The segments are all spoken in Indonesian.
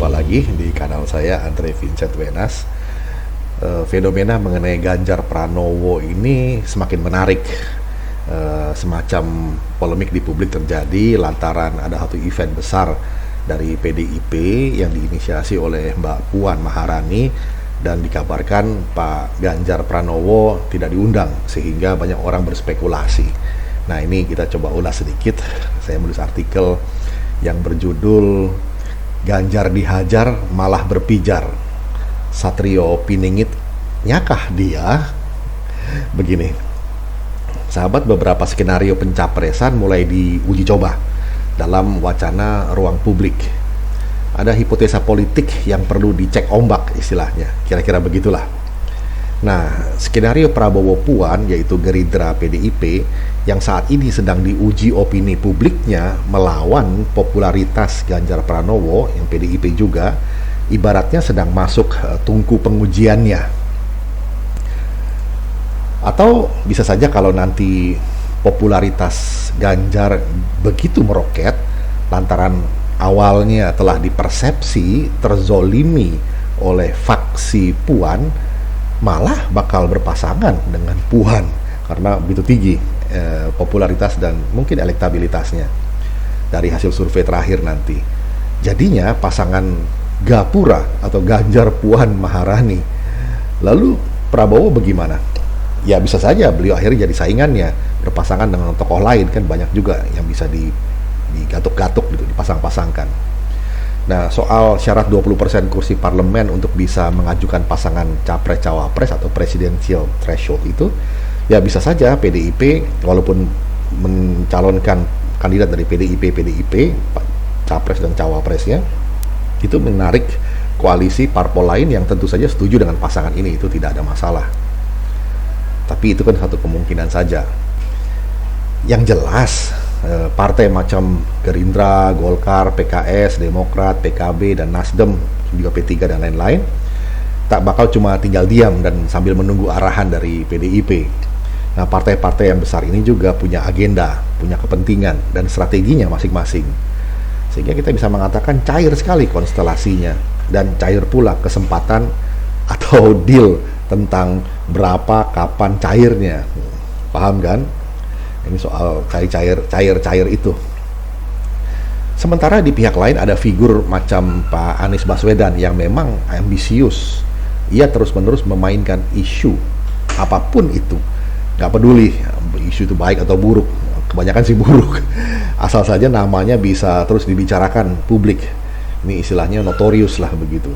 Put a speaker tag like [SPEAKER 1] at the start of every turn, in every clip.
[SPEAKER 1] Jumpa lagi di kanal saya, Andre Vincent Wenas. Fenomena mengenai Ganjar Pranowo ini semakin menarik. Semacam polemik di publik terjadi lantaran ada satu event besar dari PDIP yang diinisiasi oleh Mbak Puan Maharani, dan dikabarkan Pak Ganjar Pranowo tidak diundang sehingga banyak orang berspekulasi. Nah, ini kita coba ulas sedikit. Saya menulis artikel yang berjudul Ganjar dihajar malah berpijar, Satrio Piningit nyakah dia? Begini, sahabat, beberapa skenario pencapresan mulai diuji coba dalam wacana ruang publik. Ada hipotesa politik yang perlu dicek ombak istilahnya, kira-kira begitulah. Nah, skenario Prabowo Puan, yaitu Gerindra PDIP, yang saat ini sedang diuji opini publiknya melawan popularitas Ganjar Pranowo yang PDIP juga, ibaratnya sedang masuk tungku pengujiannya. Atau bisa saja kalau nanti popularitas Ganjar begitu meroket lantaran awalnya telah dipersepsi terzolimi oleh faksi Puan, malah bakal berpasangan dengan Puan karena begitu tinggi popularitas dan mungkin elektabilitasnya dari hasil survei terakhir nanti. Jadinya pasangan Gapura atau Ganjar Puan Maharani. Lalu Prabowo bagaimana? Ya bisa saja beliau akhirnya jadi saingannya, berpasangan dengan tokoh lain, kan banyak juga yang bisa digatuk-gatuk gitu, dipasang-pasangkan. Nah, soal syarat 20% kursi parlemen untuk bisa mengajukan pasangan capres-cawapres atau presidential threshold itu, ya bisa saja PDIP walaupun mencalonkan kandidat dari PDIP, capres dan cawapresnya, itu menarik koalisi parpol lain yang tentu saja setuju dengan pasangan ini, itu tidak ada masalah. Tapi itu kan satu kemungkinan saja. Yang jelas, partai macam Gerindra, Golkar, PKS, Demokrat, PKB, dan Nasdem, juga P3 dan lain-lain, tak bakal cuma tinggal diam dan sambil menunggu arahan dari PDIP. Nah, partai-partai yang besar ini juga punya agenda, punya kepentingan, dan strateginya masing-masing. Sehingga kita bisa mengatakan cair sekali konstelasinya, dan cair pula kesempatan atau deal tentang berapa, kapan cairnya. Paham kan? Ini soal cair itu. Sementara di pihak lain ada figur macam Pak Anies Baswedan yang memang ambisius. Ia terus-menerus memainkan isu apapun itu. Nggak peduli isu itu baik atau buruk. Kebanyakan sih buruk. Asal saja namanya bisa terus dibicarakan publik. Ini istilahnya notorius lah begitu.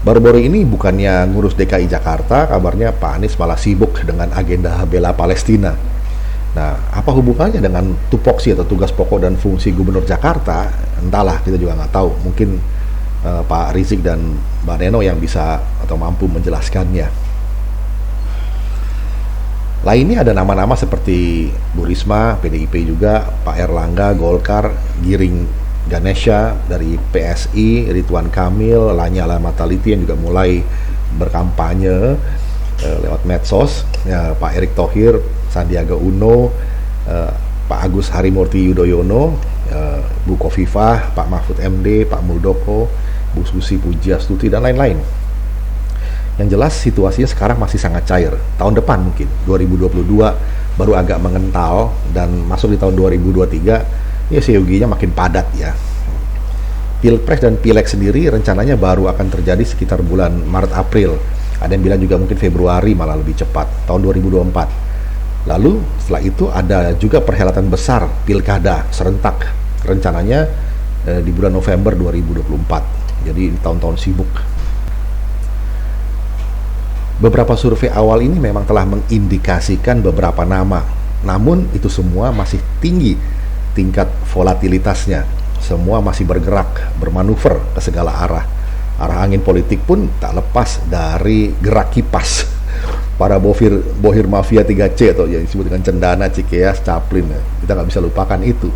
[SPEAKER 1] Baru-baru ini bukannya ngurus DKI Jakarta, kabarnya Pak Anies malah sibuk dengan agenda bela Palestina. Nah, apa hubungannya dengan tupoksi atau tugas pokok dan fungsi Gubernur Jakarta? Entahlah, kita juga nggak tahu. Mungkin Pak Rizik dan Mbak Neno yang bisa atau mampu menjelaskannya. Lainnya ada nama-nama seperti Bu Risma, PDIP juga, Pak Erlangga, Golkar, Giring Ganesha dari PSI, Ridwan Kamil, Lanyala Mataliti yang juga mulai berkampanye lewat medsos, ya, Pak Erick Thohir, Sandiaga Uno, Pak Agus Harimurti Yudhoyono, Bu Khofifah, Pak Mahfud MD, Pak Muldoko, Bu Susi Pujiastuti, dan lain-lain. Yang jelas situasinya sekarang masih sangat cair. Tahun depan mungkin 2022 baru agak mengental, dan masuk di tahun 2023 ya seyoginya makin padat ya. Pilpres dan Pileg sendiri rencananya baru akan terjadi sekitar bulan Maret-April. Ada yang bilang juga mungkin Februari, malah lebih cepat, tahun 2024. Lalu setelah itu ada juga perhelatan besar Pilkada serentak, rencananya di bulan November 2024. Jadi tahun-tahun sibuk. Beberapa survei awal ini memang telah mengindikasikan beberapa nama, namun itu semua masih tinggi tingkat volatilitasnya. Semua masih bergerak, bermanuver ke segala arah. Arah angin politik pun tak lepas dari gerak kipas para bohir mafia 3C atau yang disebut dengan Cendana, Cikeas, Caplin. Kita nggak bisa lupakan itu.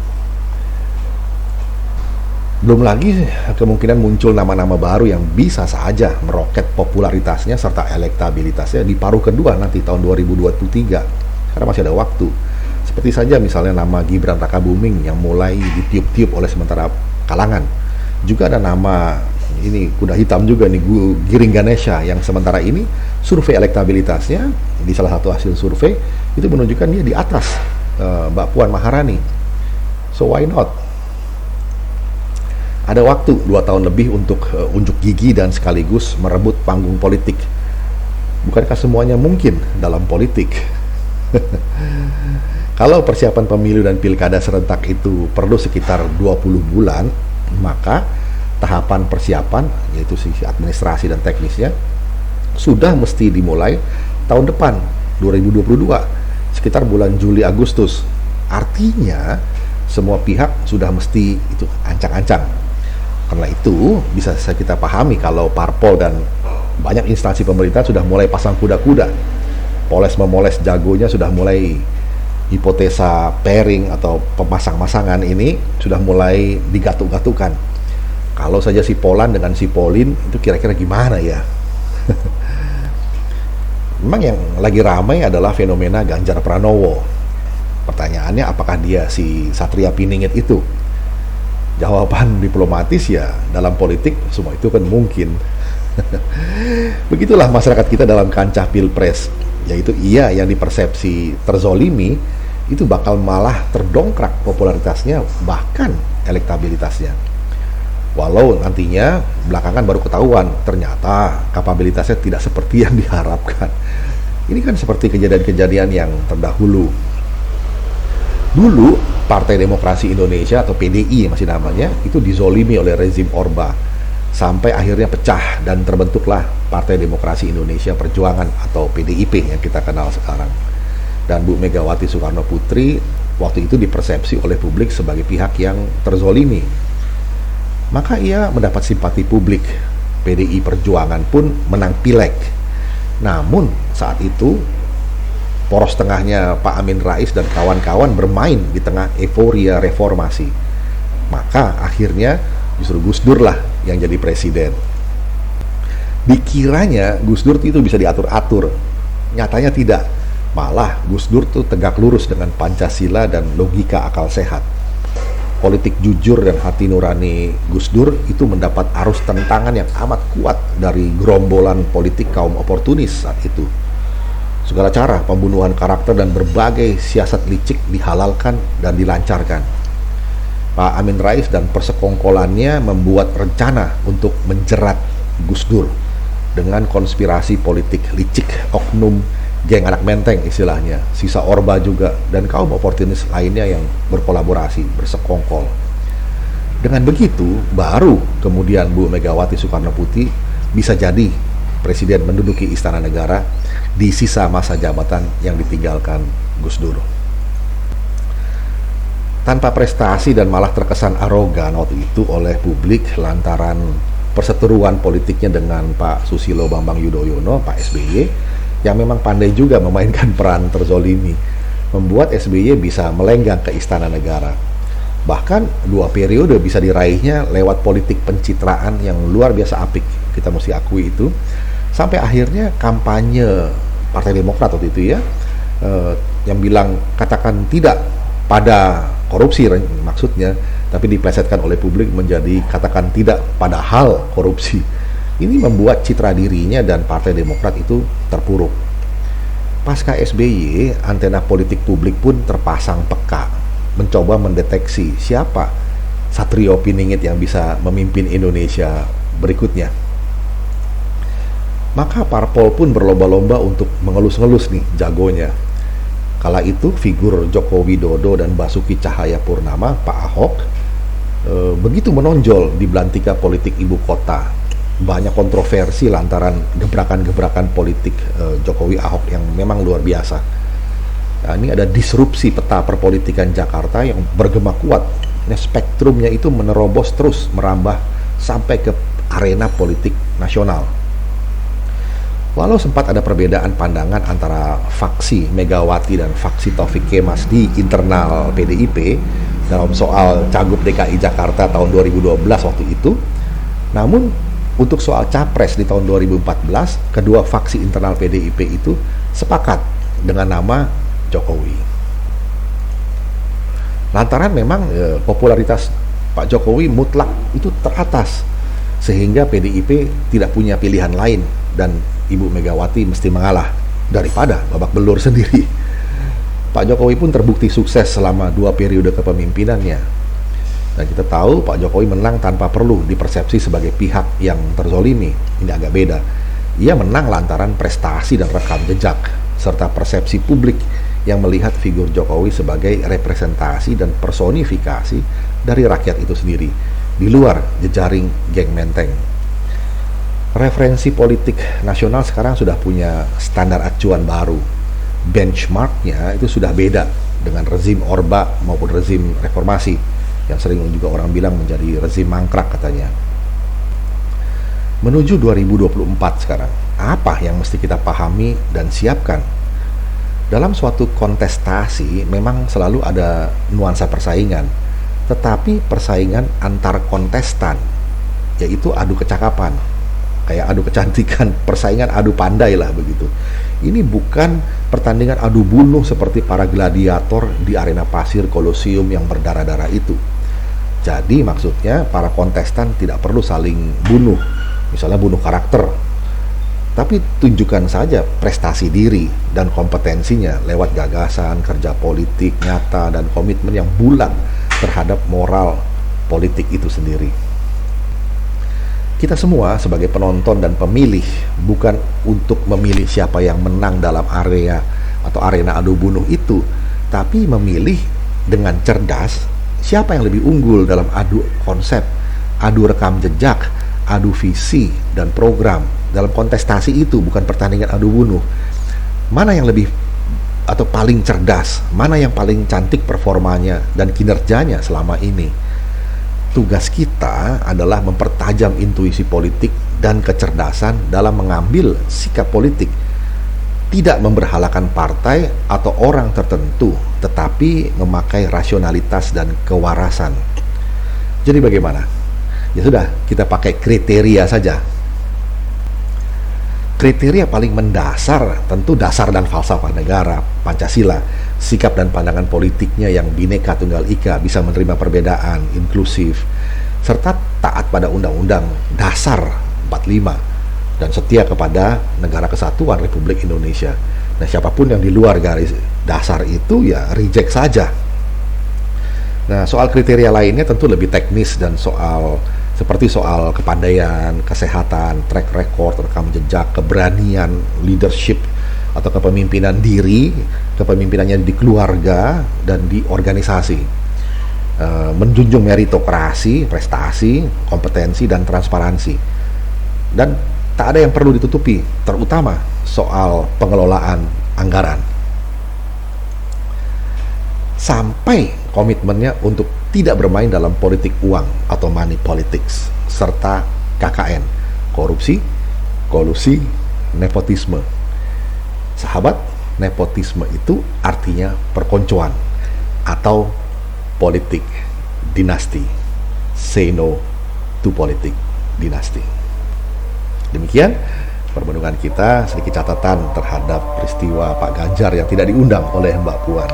[SPEAKER 1] Belum lagi kemungkinan muncul nama-nama baru yang bisa saja meroket popularitasnya serta elektabilitasnya di paruh kedua nanti tahun 2023, karena masih ada waktu. Seperti saja misalnya nama Gibran Rakabuming yang mulai ditiup-tiup oleh sementara kalangan. Juga ada nama ini kuda hitam juga nih, Giring Ganesha, yang sementara ini survei elektabilitasnya di salah satu hasil survei itu menunjukkan dia di atas Mbak Puan Maharani. So why not? Ada waktu 2 tahun lebih untuk unjuk gigi dan sekaligus merebut panggung politik. Bukankah semuanya mungkin dalam politik? Kalau persiapan pemilu dan pilkada serentak itu perlu sekitar 20 bulan, maka tahapan persiapan, yaitu sisi administrasi dan teknisnya, sudah mesti dimulai tahun depan, 2022, sekitar bulan Juli Agustus. Artinya semua pihak sudah mesti itu ancang-ancang. Karena itu bisa kita pahami kalau parpol dan banyak instansi pemerintah sudah mulai pasang kuda-kuda, poles-memoles jagonya sudah mulai, hipotesa pairing atau pemasang-masangan ini sudah mulai digatuk-gatukan. Kalau saja si Polan dengan si Polin itu kira-kira gimana ya? Memang yang lagi ramai adalah fenomena Ganjar Pranowo. Pertanyaannya, apakah dia si Satria Piningit itu? Jawaban diplomatis ya, dalam politik semua itu kan mungkin. Begitulah masyarakat kita dalam kancah pilpres, yaitu ia yang dipersepsi terzolimi itu bakal malah terdongkrak popularitasnya, bahkan elektabilitasnya. Walau nantinya belakangan baru ketahuan ternyata kapabilitasnya tidak seperti yang diharapkan. Ini kan seperti kejadian-kejadian yang terdahulu. Dulu Partai Demokrasi Indonesia atau PDI masih namanya itu dizolimi oleh rezim Orba sampai akhirnya pecah dan terbentuklah Partai Demokrasi Indonesia Perjuangan atau PDIP yang kita kenal sekarang. Dan Bu Megawati Soekarno Putri waktu itu dipersepsi oleh publik sebagai pihak yang terzolimi. Maka ia mendapat simpati publik. PDI Perjuangan pun menang pileg. Namun saat itu poros tengahnya Pak Amin Rais dan kawan-kawan bermain di tengah euforia reformasi. Maka akhirnya justru Gus Dur lah yang jadi presiden. Dikiranya Gus Dur itu bisa diatur-atur. Nyatanya tidak. Malah Gus Dur tuh tegak lurus dengan Pancasila dan logika akal sehat. Politik jujur dan hati nurani Gus Dur itu mendapat arus tentangan yang amat kuat dari gerombolan politik kaum oportunis saat itu. Segala cara pembunuhan karakter dan berbagai siasat licik dihalalkan dan dilancarkan. Pak Amin Rais dan persekongkolannya membuat rencana untuk menjerat Gus Dur dengan konspirasi politik licik oknum geng anak menteng istilahnya, sisa Orba juga, dan kaum oportunis lainnya yang berkolaborasi, bersekongkol. Dengan begitu, baru kemudian Bu Megawati Soekarno Putri bisa jadi presiden menduduki Istana Negara di sisa masa jabatan yang ditinggalkan Gus Dur. Tanpa prestasi dan malah terkesan arogan waktu itu oleh publik lantaran perseteruan politiknya dengan Pak Susilo Bambang Yudhoyono, Pak SBY, yang memang pandai juga memainkan peran terzolimi, membuat SBY bisa melenggang ke Istana Negara. Bahkan 2 periode bisa diraihnya lewat politik pencitraan yang luar biasa apik, kita mesti akui itu, sampai akhirnya kampanye Partai Demokrat waktu itu ya, yang bilang katakan tidak pada korupsi maksudnya, tapi diplesetkan oleh publik menjadi katakan tidak pada hal korupsi. Ini membuat citra dirinya dan Partai Demokrat itu terpuruk. Pasca SBY, antena politik publik pun terpasang peka, mencoba mendeteksi siapa Satrio Piningit yang bisa memimpin Indonesia berikutnya. Maka parpol pun berlomba-lomba untuk mengelus-ngelus nih jagonya. Kala itu figur Joko Widodo dan Basuki Cahayapurnama, Pak Ahok, begitu menonjol di belantika politik ibu kota. Banyak kontroversi lantaran gebrakan-gebrakan politik Jokowi Ahok yang memang luar biasa. Nah, ini ada disrupsi peta perpolitikan Jakarta yang bergema kuat. Nah, spektrumnya itu menerobos terus merambah sampai ke arena politik nasional. Walau sempat ada perbedaan pandangan antara faksi Megawati dan faksi Taufik Kemas di internal PDIP dalam soal Cagup DKI Jakarta tahun 2012 waktu itu, namun untuk soal capres di tahun 2014, kedua faksi internal PDIP itu sepakat dengan nama Jokowi. Lantaran memang popularitas Pak Jokowi mutlak itu teratas. sehingga PDIP tidak punya pilihan lain dan Ibu Megawati mesti mengalah daripada babak belur sendiri. Pak Jokowi pun terbukti sukses selama 2 periode kepemimpinannya. Dan kita tahu Pak Jokowi menang tanpa perlu dipersepsi sebagai pihak yang terzolimi. Ini agak beda. Ia menang lantaran prestasi dan rekam jejak, serta persepsi publik yang melihat figur Jokowi sebagai representasi dan personifikasi dari rakyat itu sendiri, di luar jejaring geng menteng. Referensi politik nasional sekarang sudah punya standar acuan baru. Benchmarknya itu sudah beda dengan rezim Orba maupun rezim reformasi, yang sering juga orang bilang menjadi rezim mangkrak katanya. Menuju 2024 sekarang, apa yang mesti kita pahami dan siapkan? Dalam suatu kontestasi memang selalu ada nuansa persaingan, tetapi persaingan antar kontestan, yaitu adu kecakapan, kayak adu kecantikan, persaingan adu pandai lah begitu. Ini bukan pertandingan adu bunuh seperti para gladiator di arena pasir Kolosium yang berdarah-darah itu. Jadi maksudnya para kontestan tidak perlu saling bunuh, misalnya bunuh karakter, tapi tunjukkan saja prestasi diri dan kompetensinya lewat gagasan, kerja politik nyata, dan komitmen yang bulat terhadap moral politik itu sendiri. Kita semua sebagai penonton dan pemilih bukan untuk memilih siapa yang menang dalam area atau arena adu bunuh itu, tapi memilih dengan cerdas siapa yang lebih unggul dalam adu konsep, adu rekam jejak, adu visi dan program. Dalam kontestasi itu bukan pertandingan adu bunuh. Mana yang lebih atau paling cerdas, mana yang paling cantik performanya dan kinerjanya selama ini. Tugas kita adalah mempertajam intuisi politik dan kecerdasan dalam mengambil sikap politik. Tidak memberhalakan partai atau orang tertentu, tetapi memakai rasionalitas dan kewarasan. Jadi bagaimana? Ya sudah, kita pakai kriteria saja. Kriteria paling mendasar tentu dasar dan falsafah negara, Pancasila, sikap dan pandangan politiknya yang Bhinneka Tunggal Ika, bisa menerima perbedaan, inklusif, serta taat pada Undang-Undang Dasar 45 dan setia kepada Negara Kesatuan Republik Indonesia. Nah, siapapun yang di luar garis dasar itu ya reject saja. Nah, soal kriteria lainnya tentu lebih teknis dan seperti soal kepandaian, kesehatan, track record, rekam jejak, keberanian, leadership, atau kepemimpinan diri, kepemimpinannya di keluarga dan di organisasi. Menjunjung meritokrasi, prestasi, kompetensi, dan transparansi. Dan tak ada yang perlu ditutupi, terutama soal pengelolaan anggaran. Sampai komitmennya untuk tidak bermain dalam politik uang atau money politics, serta KKN, korupsi, kolusi, nepotisme. Sahabat, nepotisme itu artinya perkoncoan atau politik dinasti. Say no to politik dinasti. Demikian perbandingan kita, sedikit catatan terhadap peristiwa Pak Ganjar yang tidak diundang oleh Mbak Puan.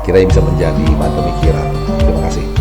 [SPEAKER 1] Kiranya bisa menjadi bahan pemikiran. Terima kasih.